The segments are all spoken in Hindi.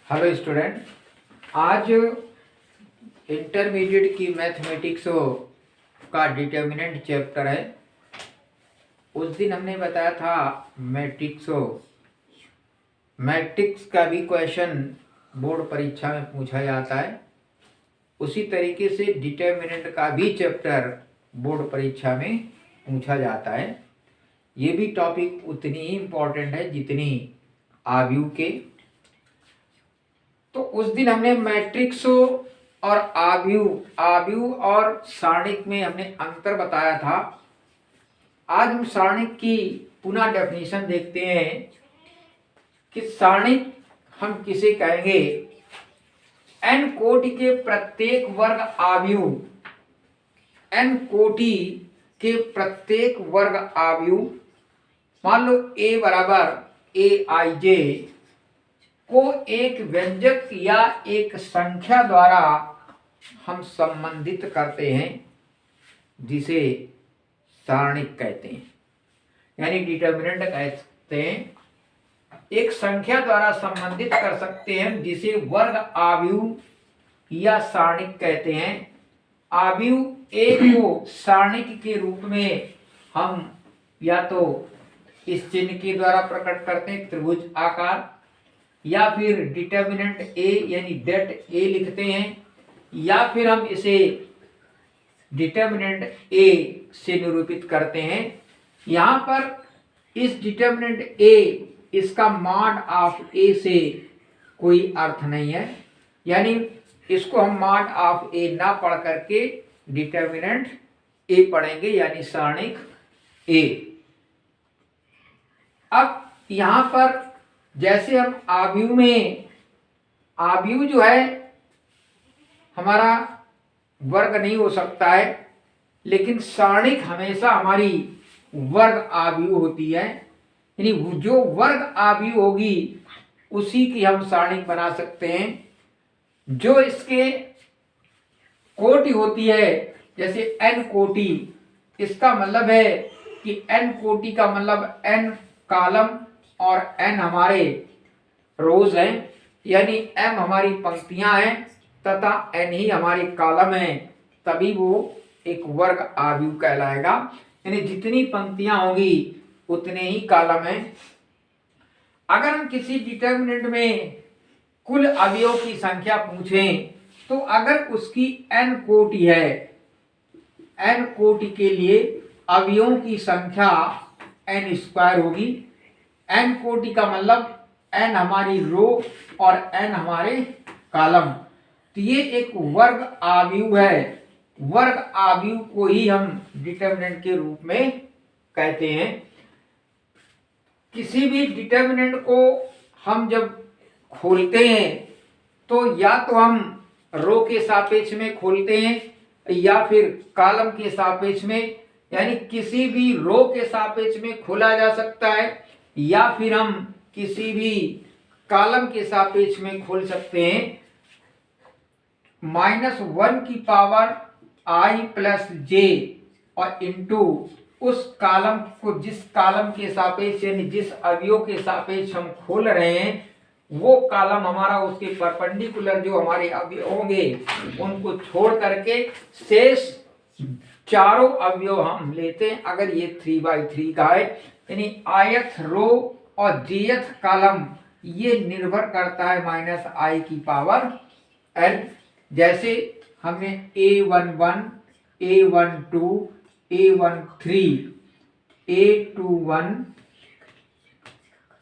Hello student. आज इंटरमीडिएट की मैथमेटिक्स का डिटर्मिनेंट चैप्टर है। उस दिन हमने बताया था मैट्रिक्स का भी क्वेश्चन बोर्ड परीक्षा में पूछा जाता है। उसी तरीके से डिटर्मिनेंट का भी चैप्टर बोर्ड परीक्षा में पूछा जाता है। ये भी टॉपिक उतनी ही इम्पोर्टेंट है जितनी आव्यूह के। तो उस दिन हमने मैट्रिक्स और आव्यूह और सारणिक में हमने अंतर बताया था। आज हम सारणिक की पुनः डेफिनेशन देखते हैं कि सारणिक हम किसे कहेंगे। n कोटि के प्रत्येक वर्ग आव्यूह, n कोटि के प्रत्येक वर्ग आव्यूह, मान लो a बराबर aij को एक व्यंजक या एक संख्या द्वारा हम संबंधित करते हैं, जिसे सारणिक कहते हैं, यानी डिटर्मिनेंट कहते हैं। एक संख्या द्वारा संबंधित कर सकते हैं जिसे वर्ग आव्यूह या सारणिक कहते हैं। आव्यूह एक को सारणिक के रूप में हम या तो इस चिन्ह के द्वारा प्रकट करते हैं, त्रिभुज आकार, या फिर डिटर्मिनेंट ए यानी डेट ए लिखते हैं, या फिर हम इसे डिटर्मिनेंट ए से निरूपित करते हैं। यहाँ पर इस डिटर्मिनेंट ए, इसका मॉड ऑफ ए से कोई अर्थ नहीं है, यानी इसको हम मॉड ऑफ ए ना पढ़ करके डिटर्मिनेंट ए पढ़ेंगे, यानी सारणिक ए। अब यहाँ पर जैसे हम आव्यूह जो है हमारा वर्ग नहीं हो सकता है, लेकिन सारणिक हमेशा हमारी वर्ग आव्यूह होती है, यानी जो वर्ग आव्यूह होगी उसी की हम सारणिक बना सकते हैं। जो इसके कोटि होती है, जैसे n कोटि, इसका मतलब है कि n कोटि का मतलब n कॉलम और n हमारे रोज हैं, यानी m हमारी पंक्तियां हैं तथा n ही हमारे कॉलम हैं, तभी वो एक वर्ग आव्यूह कहलाएगा। यानी जितनी पंक्तियां होंगी उतने ही कॉलम हैं। अगर हम किसी डिटर्मिनेंट में कुल अवयवों की संख्या पूछें, तो अगर उसकी n कोटि है, n कोटि के लिए अवयवों की संख्या n स्क्वायर होगी। n कोटि का मतलब n हमारी रो और n हमारे कॉलम, तो ये एक वर्ग आव्यूह है। वर्ग आव्यूह को ही हम डिटर्मिनेंट के रूप में कहते हैं। किसी भी डिटर्मिनेंट को हम जब खोलते हैं तो या तो हम रो के सापेक्ष में खोलते हैं या फिर कॉलम के सापेक्ष में, यानी किसी भी रो के सापेक्ष में खोला जा सकता है या फिर हम किसी भी कॉलम के सापेक्ष में खोल सकते हैं। -1 की पावर i प्लस जे और इंटू उस कॉलम को, जिस कॉलम के सापेक्ष यानी जिस अवयव के सापेक्ष हम खोल रहे हैं, वो कॉलम हमारा उसके परपेंडिकुलर जो हमारे अवयव होंगे उनको छोड़ करके शेष चारों अवयव हम लेते हैं। अगर ये 3/3 का है, यानी ith रो और jth कॉलम, ये निर्भर करता है -i की पावर n। जैसे हमने a11, a12, a13, a21,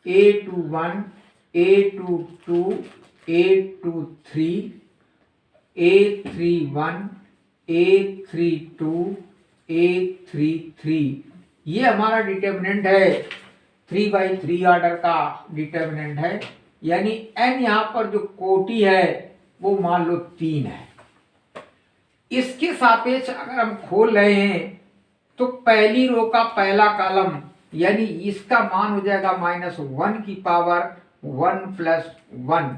a22, a23, a31, a32, a33, ये हमारा डिटर्मिनेंट है। 3/3 ऑर्डर का डिटर्मिनेंट है, यानी n यहाँ पर जो कोटि है वो मान लो 3 है। इसके सापेक्ष अगर हम खोल रहे हैं तो पहली रो का पहला कॉलम, यानी इसका मान हो जाएगा -1 की पावर 1 + 1,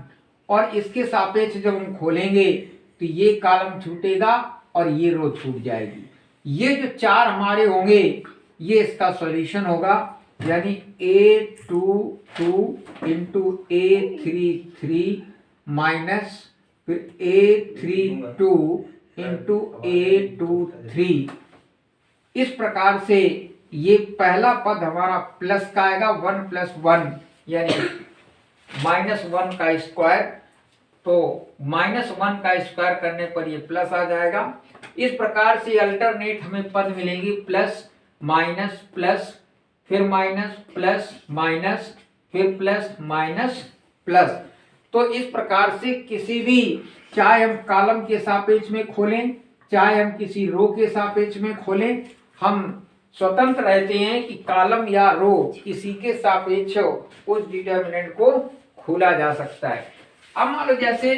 और इसके सापेक्ष जब हम खोलेंगे तो ये कॉलम छूटेगा और ये रो छूट जाएगी। ये जो 4 हमारे होंगे ये इसका सॉल्यूशन होगा, यानी a22 × a33 माइनस फिर A32 इंटू A23। इस प्रकार से ये पहला पद हमारा प्लस का आएगा 1 + 1 यानी -1 का स्क्वायर। तो -1 का स्क्वायर करने पर ये प्लस आ जाएगा। इस प्रकार से अल्टरनेट हमें पद मिलेंगे प्लस माइनस प्लस फिर माइनस प्लस माइनस फिर प्लस माइनस प्लस। तो इस प्रकार से किसी भी, चाहे हम कॉलम के सापेक्ष में खोलें चाहे हम किसी रो के सापेक्ष में खोलें, हम स्वतंत्र रहते हैं कि कॉलम या रो किसी के सापेक्ष उस डिटर्मिनेंट को खोला जा सकता है। अब मान लो जैसे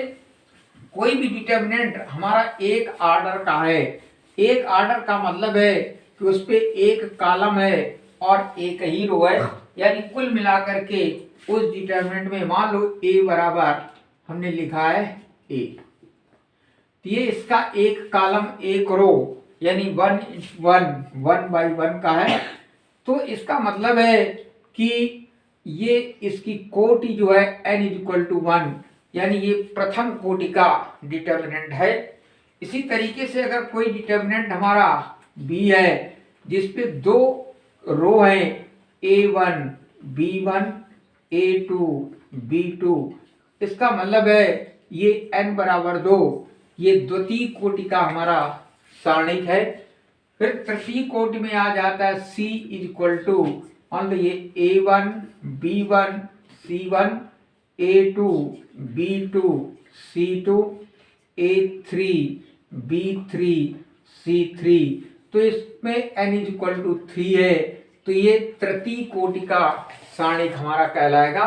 कोई भी डिटर्मिनेंट हमारा एक ऑर्डर का है। एक ऑर्डर का मतलब है कि उस पे एक कॉलम है और एक ही रो है, यानी कुल मिलाकर के उस डिटर्मिनेंट में मान लो ए बराबर हमने लिखा है ए, तो ये इसका एक कॉलम एक रो यानी 1/1 का है। तो इसका मतलब है कि ये इसकी कोटि जो है n=1 यानी ये प्रथम कोटि का डिटर्मिनेंट है। इसी तरीके से अगर कोई डिटर्मिनेंट हमारा b है जिसपे दो रो हैं a1 b1 a2 b2, इसका मतलब है ये n = 2, ये द्वितीय कोटि का हमारा सारणिक है। फिर तृतीय कोटि में आ जाता है c = मान लो ये a1 b1 c1 a2 b2 c2 a3 b3 c3। तो इसमें n=3 है, तो ये तृतीय कोटि का सारणिक हमारा कहलाएगा।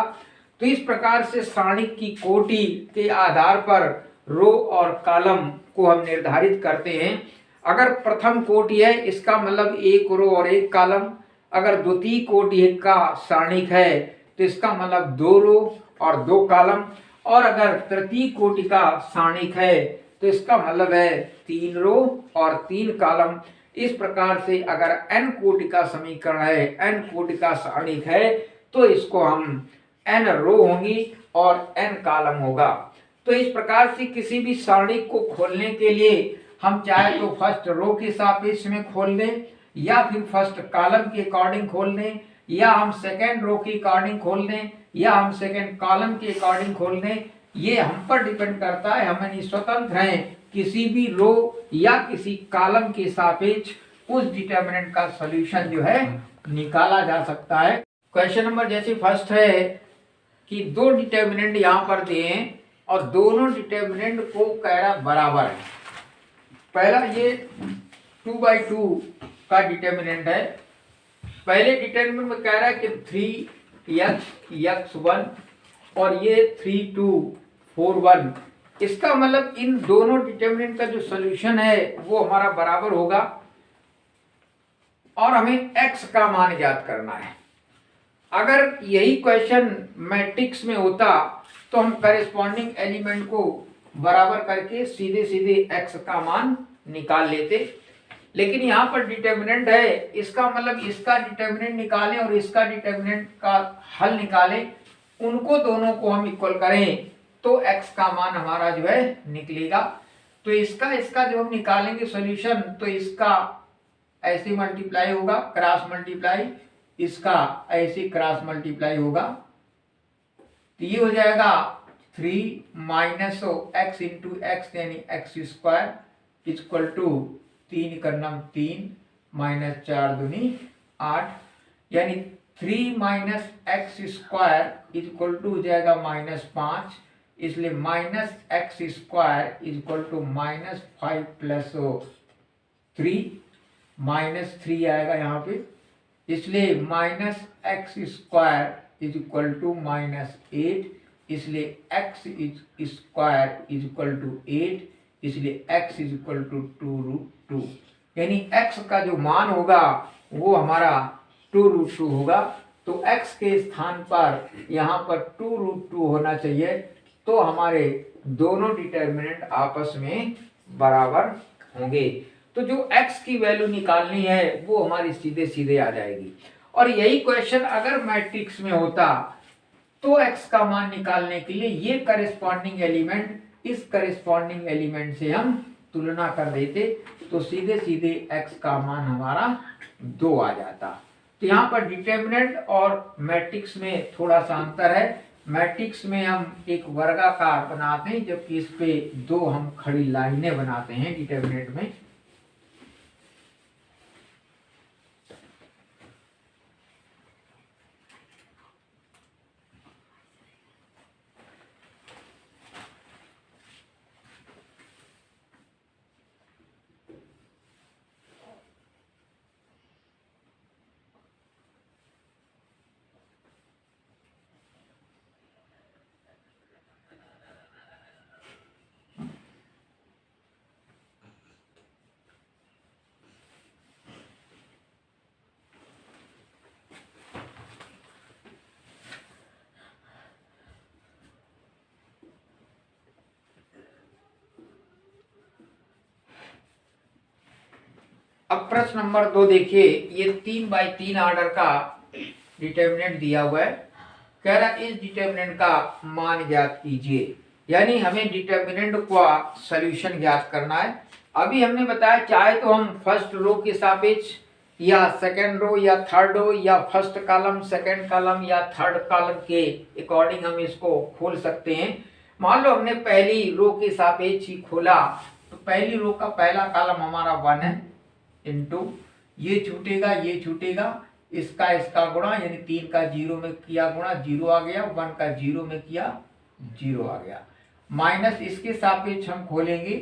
तो इस प्रकार से सारणिक की कोटि के आधार पर रो और कॉलम को हम निर्धारित करते हैं। अगर प्रथम कोटि है इसका मतलब एक रो और एक कॉलम, अगर द्वितीय कोटि का सारणिक है तो इसका मतलब 2 रो और 2 कॉलम, और अगर तृतीय कोटि का सारणिक है तो इसका मतलब है 3 रो और 3 कॉलम। इस प्रकार से अगर n कोटि का समीकरण है, n कोटि का सारणिक है, तो इसको हम n रो होंगी और n कॉलम होगा। तो इस प्रकार से किसी भी सारणिक को खोलने के लिए हम चाहे तो फर्स्ट रो के सापेक्ष में खोल दें या फिर फर्स्ट कॉलम के अकॉर्डिंग खोल दें, या हम सेकेंड रो के अकॉर्डिंग खोल दें, या हम सेकेंड कॉलम के अकॉर्डिंग खोल दें। ये हम पर डिपेंड करता है, हम यानी स्वतंत्र हैं। किसी भी रो या किसी कॉलम के सापेक्ष उस डिटर्मिनेंट का सॉल्यूशन जो है निकाला जा सकता है। क्वेश्चन नंबर जैसे फर्स्ट है कि दो डिटर्मिनेंट यहाँ पर दिए हैं और दोनों डिटर्मिनेंट को कह रहा बराबर है। पहला ये 2/2 का डिटर्मिनेंट है। पहले डिटर्मिनेंट में कह रहा है कि 3x(1) और ये 3(2)(4)(1). इसका मतलब इन दोनों डिटर्मिनेंट का जो सॉल्यूशन है वो हमारा बराबर होगा और हमें x का मान ज्ञात करना है। अगर यही क्वेश्चन मैट्रिक्स में होता तो हम करेस्पॉन्डिंग एलिमेंट को बराबर करके सीधे सीधे x का मान निकाल लेते, लेकिन यहाँ पर डिटर्मिनेंट है, इसका मतलब इसका डिटर्मिनेंट निकालें और इसका डिटर्मिनेंट का हल निकालें, उनको दोनों को हम इक्वल करें तो x का मान हमारा जो है निकलेगा। तो इसका जब हम निकालेंगे सॉल्यूशन तो इसका ऐसे मल्टीप्लाई होगा, क्रॉस मल्टीप्लाई, इसका ऐसे क्रॉस मल्टीप्लाई होगा, तो ये हो जाएगा 3 - x × x यानी x² = 3 × 3 - 4 दूनी 8, यानी 3 - x² हो जाएगा -5, इसलिए -x² = -5 + 3 -3 आएगा यहाँ पे, इसलिए -x² = -8, इसलिए x² = 8, इसलिए x = 2√2, यानी x का जो मान होगा वो हमारा 2√2 होगा। तो x के स्थान पर यहाँ पर 2√2 होना चाहिए, तो हमारे दोनों डिटर्मिनेंट आपस में बराबर होंगे। तो जो x की वैल्यू निकालनी है वो हमारी सीधे सीधे आ जाएगी। और यही क्वेश्चन अगर मैट्रिक्स में होता तो x का मान निकालने के लिए ये करेस्पॉन्डिंग एलिमेंट इस करेस्पॉन्डिंग एलिमेंट से हम तुलना कर देते तो सीधे सीधे x का मान हमारा 2 आ जाता। तो यहाँ पर डिटर्मिनेंट और मैट्रिक्स में थोड़ा सा अंतर है। मैट्रिक्स में हम एक वर्गाकार बनाते हैं, जबकि इस पे 2 हम खड़ी लाइनें बनाते हैं डिटर्मिनेंट में। अब प्रश्न नंबर 2 देखिए, ये 3x3 ऑर्डर का डिटर्मिनेंट दिया हुआ है। कह रहा इस डिटर्मिनेंट का मान ज्ञात कीजिए, यानी हमें डिटर्मिनेंट का सॉल्यूशन ज्ञात करना है। अभी हमने बताया चाहे तो हम फर्स्ट रो के सापेक्ष या सेकंड रो या थर्ड रो या फर्स्ट कॉलम सेकंड कॉलम या थर्ड कॉलम के अकॉर्डिंग हम इसको खोल सकते हैं। मान लो हमने पहली रो के सापेक्ष ही खोला, तो पहली रो का पहला कॉलम हमारा 1 है, इंटू ये छूटेगा, इसका गुणा, यानी 3 का 0 में किया गुणा 0 आ गया, 1 का 0 में किया 0 आ गया, माइनस इसके सापेक्ष हम खोलेंगे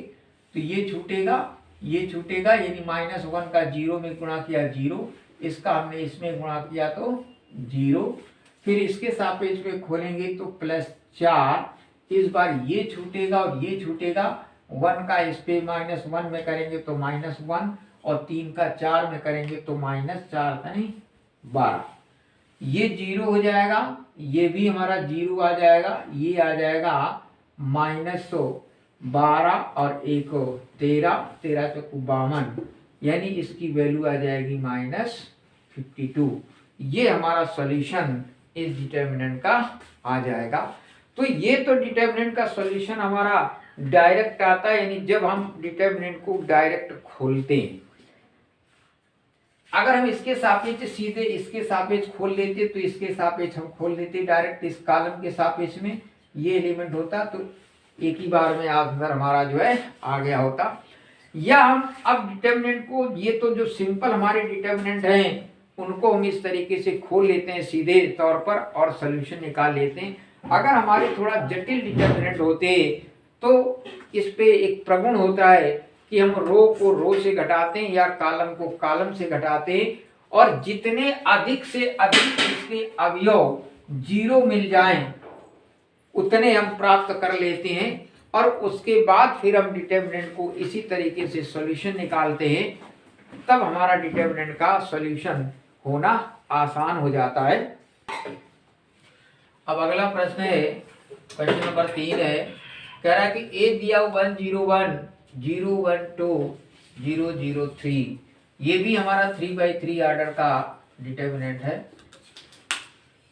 तो ये छूटेगा, यानी -1 का 0 में गुणा किया 0, इसका हमने इसमें गुणा किया तो 0, फिर इसके सापेक्ष में खोलेंगे तो +4, इस बार ये छूटेगा और ये छूटेगा, 1 का इस पे -1 में करेंगे तो -1 और 3 का 4 में करेंगे तो -4 12, ये 0 हो जाएगा, ये भी हमारा 0 आ जाएगा, ये आ जाएगा -12 और 1 13, 13 चौक 52, यानी इसकी वैल्यू आ जाएगी -52। ये हमारा सॉल्यूशन इस डिटर्मिनेंट का आ जाएगा। तो ये तो डिटर्मिनेंट का सॉल्यूशन हमारा डायरेक्ट आता है, यानी जब हम डिटर्मिनेंट को डायरेक्ट खोलते हैं। अगर हम इसके सापेक्ष सीधे इसके सापेक्ष खोल लेते तो इसके सापेक्ष हम खोल लेते डायरेक्ट इस कॉलम के सापेक्ष में, ये एलिमेंट होता तो एक ही बार में आंसर हमारा जो है आ गया होता। या हम अब डिटर्मिनेंट को, ये तो जो सिंपल हमारे डिटर्मिनेंट हैं उनको हम इस तरीके से खोल लेते हैं सीधे तौर पर और सोल्यूशन निकाल लेते हैं। अगर हमारे थोड़ा जटिल डिटर्मिनेंट होते तो इस पे एक प्रगुण होता है कि हम रो को रो से घटाते हैं या कॉलम को कॉलम से घटाते हैं, और जितने अधिक से अधिक इसके अवयव 0 मिल जाएं उतने हम प्राप्त कर लेते हैं, और उसके बाद फिर हम डिटर्मिनेंट को इसी तरीके से सॉल्यूशन निकालते हैं, तब हमारा डिटर्मिनेंट का सॉल्यूशन होना आसान हो जाता है। अब अगला प्रश्न है, क्वेश्चन नंबर 3 है। कह रहा है कि ए दिया 101 012 003, ये भी हमारा 3x3 ऑर्डर का डिटर्मिनेंट है,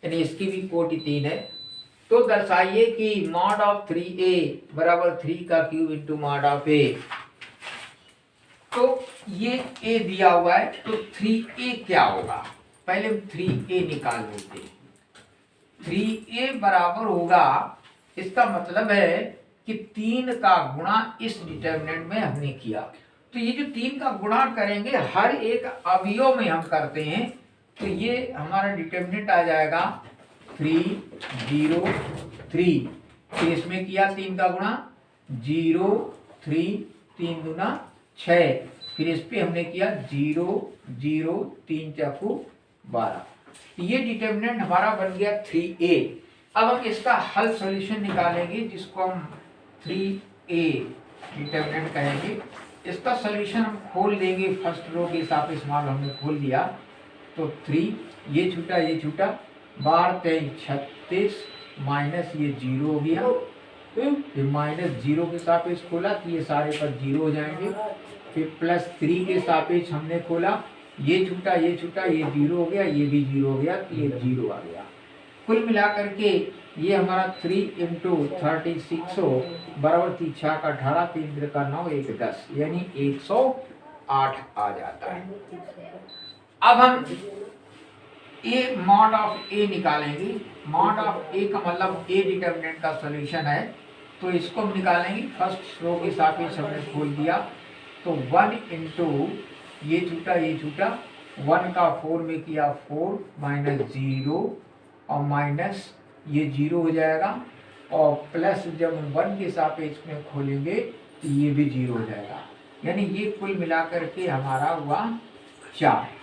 यानी इसकी भी कोटि 3 है। तो दर्शाइए कि मॉड ऑफ 3a बराबर 3 का cube into mod of a। तो ये a दिया हुआ है, तो 3a क्या होगा, पहले हम 3a निकाल लेते हैं। 3a बराबर होगा, इसका मतलब है कि 3 का गुणा इस डिटर्मिनेंट में हमने किया, तो ये जो 3 का गुणा करेंगे हर एक अवयव में हम करते हैं, तो ये हमारा डिटर्मिनेंट आ जाएगा 3 0 3, फिर इसमें किया 3 का गुणा 0 3 3 दूना 6, फिर इस पे हमने किया 0 0 3 चौको 12, ये डिटर्मिनेंट हमारा बन गया 3a। अब हम इसका हल सॉल्यूशन निकालेंगे जिसको हम 3a डिटर्मिनेंट कहेंगे। इसका सॉल्यूशन हम खोल देंगे, फर्स्ट रो के हिसाब से मान हमने खोल दिया तो 3, ये छूटा 12 3 36, माइनस ये 0 हो गया, फिर -0 के सापेक्ष खोला तो ये सारे पर 0 हो जाएंगे, फिर +3 के सापेक्ष हमने खोला, ये छूटा ये 0 हो गया, ये भी 0 हो गया, तो ये 0 आ गया। कुल मिलाकर के ये हमारा 3 इंटू 36 बराबर 3 का 18, 3 का 9, 1 10 यानी 108 आ जाता है। अब हम ए मॉड ऑफ ए निकालेंगे। मॉड ऑफ ए का मतलब ए डिटर्मिनेंट का सॉल्यूशन है, तो इसको हम निकालेंगे। फर्स्ट रो के सापेक्ष हमने खोल दिया, तो 1 इंटू ये छूटा 1 का 4 में किया 4 माइनस 0 और माइनस ये 0 हो जाएगा, और प्लस जब हम 1 के सापेक्ष में खोलेंगे तो ये भी 0 हो जाएगा, यानी ये कुल मिलाकर के हमारा हुआ 4।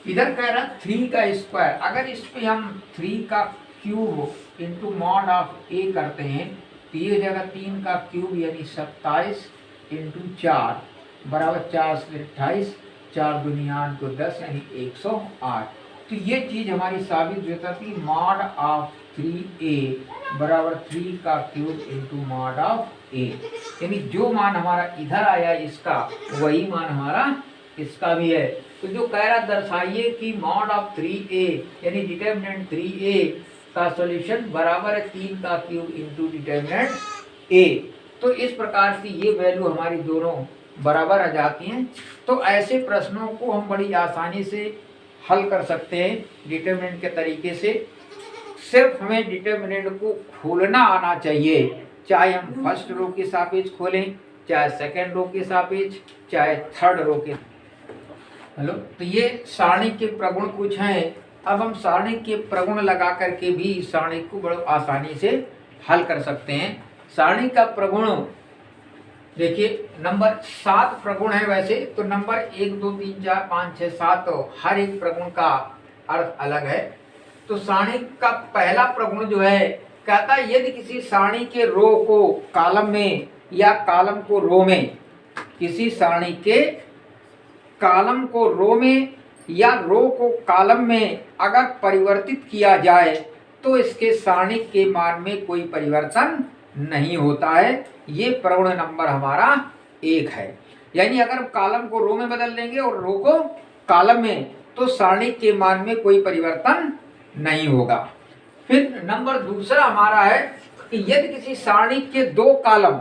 इधर कह रहा 3 का स्क्वायर, अगर इस पे हम 3 का क्यूब इंटू मॉड ऑफ ए करते हैं तो ये हो जाएगा 3 का क्यूब यानी 27 इंटू 4 बराबर 4 से 28, 4 दुनिया को 10 यानी 108। तो ये चीज हमारी साबित हो जाती है। मॉड ऑफ 3a बराबर 3 का cube into mod of a, यानी जो मान हमारा इधर आया इसका वही मान हमारा इसका भी है। तो जो कह रहा दर्शाइए कि मॉड ऑफ 3a यानी डिटर्मिनेंट 3a का सॉल्यूशन बराबर है 3 का क्यूब इंटू डिटर्मिनेंट a। तो इस प्रकार से ये वैल्यू हमारी दोनों बराबर आ जाती हैं। तो ऐसे प्रश्नों को हम बड़ी आसानी से हल कर सकते हैं डिटर्मिनेंट के तरीके से। सिर्फ हमें डिटर्मिनेंट को खोलना आना चाहिए, चाहे हम फर्स्ट रो के सापेक्ष खोलें, चाहे सेकंड रो के सापेक्ष, चाहे थर्ड रो के। हेलो, तो ये सारणी के प्रगुण कुछ हैं। अब हम सारणी के प्रगुण लगा करके भी सारणी को बड़ी आसानी से हल कर सकते हैं। सारणी का प्रगुण देखिए, नंबर 7 प्रगुण है वैसे तो। नंबर 1 2 3 4 5 6 7 हर एक प्रगुण का अर्थ अलग है। तो सारणी का पहला प्रगुण जो है कहता है यदि किसी सारणी के रो को कॉलम में या कॉलम को रो में, किसी सारणी के कॉलम को रो में या रो को कॉलम में अगर परिवर्तित किया जाए तो इसके सारणी के मान में कोई परिवर्तन नहीं होता है। ये प्रगुण नंबर हमारा 1 है। यानी अगर कॉलम को रो में बदल देंगे और रो को कॉलम में तो सारणी के मान में कोई परिवर्तन नहीं होगा। फिर नंबर दूसरा हमारा है कि यदि किसी सारणी के 2 कॉलम,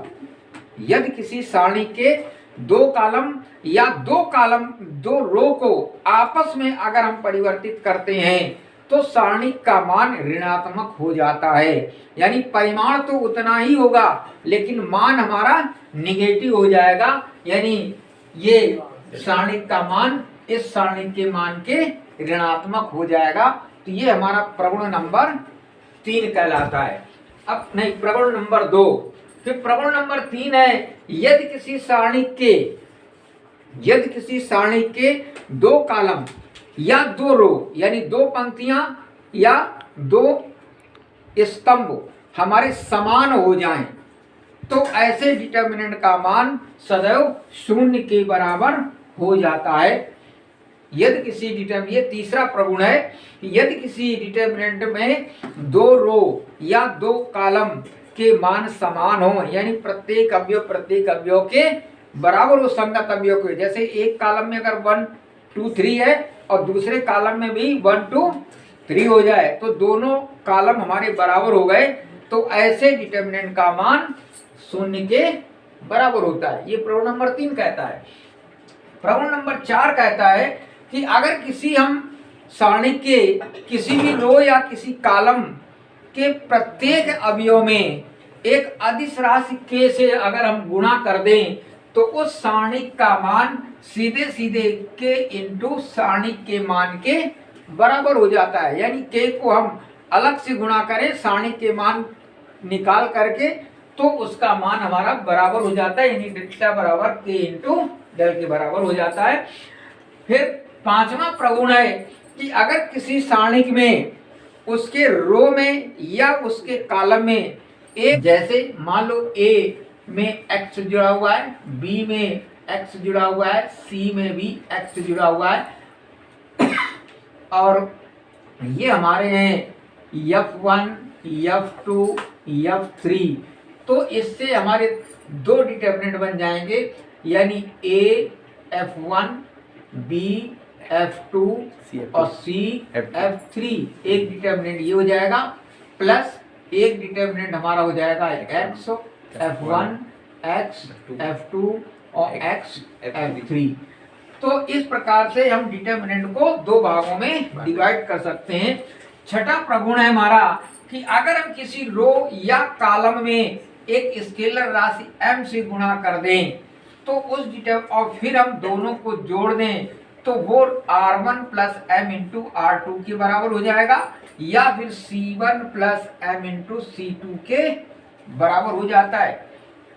यदि किसी सारणी के 2 कॉलम या 2 रो को आपस में अगर हम परिवर्तित करते हैं तो सारणी का मान ऋणात्मक हो जाता है। यानी परिमाण तो उतना ही होगा लेकिन मान हमारा निगेटिव हो जाएगा, यानी ये सारणी का मान इस सारणी के मान के ऋणात्मक हो जाएगा। तो ये हमारा प्रगुण नंबर 3 कहलाता है। अब नहीं, प्रगुण नंबर 2। फिर प्रगुण नंबर 3 है यदि किसी सारणी के 2 कॉलम या 2 रो यानी 2 पंक्तियां या 2 स्तंभ हमारे समान हो जाएं तो ऐसे डिटर्मिनेंट का मान सदैव 0 के बराबर हो जाता है। यदि किसी ये तीसरा प्रगुण है, यदि किसी डिटर्मिनेंट में 2 रो या 2 कॉलम के मान समान हो, यानी प्रत्येक अवयव के बराबर हो, संगत अवयव के। जैसे एक कॉलम में अगर 1 2 3 है और दूसरे कॉलम में भी 1 2 3 हो जाए तो दोनों कॉलम हमारे बराबर हो गए, तो ऐसे डिटर्मिनेंट का मान 0 के बराबर होता है। ये प्रगुण नंबर 3 कहता है। प्रगुण नंबर 4 कहता है कि अगर किसी हम सारणी के किसी भी रो या किसी कॉलम के प्रत्येक अवयव में एक अदिश राशि k से अगर हम गुणा कर दें तो उस सारणी का मान सीधे सीधे k इंटू सारणी के मान के बराबर हो जाता है। यानी k को हम अलग से गुणा करें सारणी के मान निकाल करके तो उसका मान हमारा बराबर हो जाता है, यानी डेल्टा बराबर k इंटू डेल के बराबर हो जाता है। फिर 5वां प्रगुण है कि अगर किसी सारणी में उसके रो में या उसके कॉलम में एक, जैसे मान लो A में x जुड़ा हुआ है, B में x जुड़ा हुआ है, C में भी x जुड़ा हुआ है और ये हमारे हैं F1 F2 F3, तो इससे हमारे 2 डिटर्मिनेंट बन जाएंगे, यानी A F1 B F2 और F3 एक डिटर्मिनेंट ये हो जाएगा, प्लस एक डिटर्मिनेंट हमारा हो जाएगा X, F1, X, F2 और X, F3। तो इस प्रकार से हम डिटर्मिनेंट को दो भागों में डिवाइड कर सकते हैं। छठा प्रगुण है हमारा कि अगर हम किसी रो या कॉलम में एक स्केलर राशि m से गुणा कर दें तो उस और फिर हम दोनों को जोड़ दें तो वो R1 plus m into R2 के बराबर हो जाएगा, या फिर C1 plus m into C2 के बराबर हो जाता है।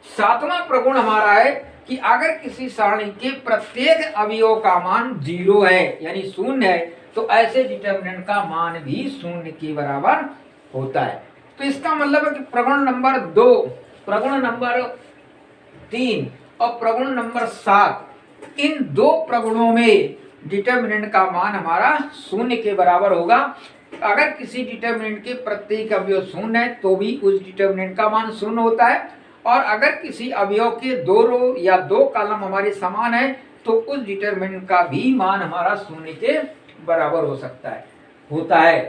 सातवां प्रगुण हमारा है कि अगर किसी सारणी के प्रत्येक अवयव का मान 0 है यानी शून्य है तो ऐसे डिटर्मिनेंट का मान भी शून्य के बराबर होता है। तो इसका मतलब है कि प्रगुण नंबर 2, प्रगुण नंबर 3 और प्रगुण नंबर 7, इन दो प्रगुणों में डिटर्मिनेंट का मान हमारा शून्य के बराबर होगा। अगर किसी डिटर्मिनेंट के प्रत्येक अवयव शून्य है तो भी उस डिटर्मिनेंट का मान शून्य होता है, और अगर किसी अवयव के दो रो या दो कॉलम हमारे समान है तो उस डिटर्मिनेंट का भी मान हमारा शून्य के बराबर हो सकता है, होता है।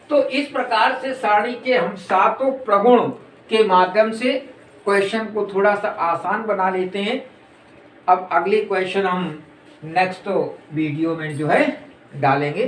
तो इस प्रकार से सारणी के हम सातों प्रगुण के माध्यम से क्वेश्चन को थोड़ा सा आसान बना लेते हैं। अब अगले क्वेश्चन हम नेक्स्ट वीडियो में जो है डालेंगे।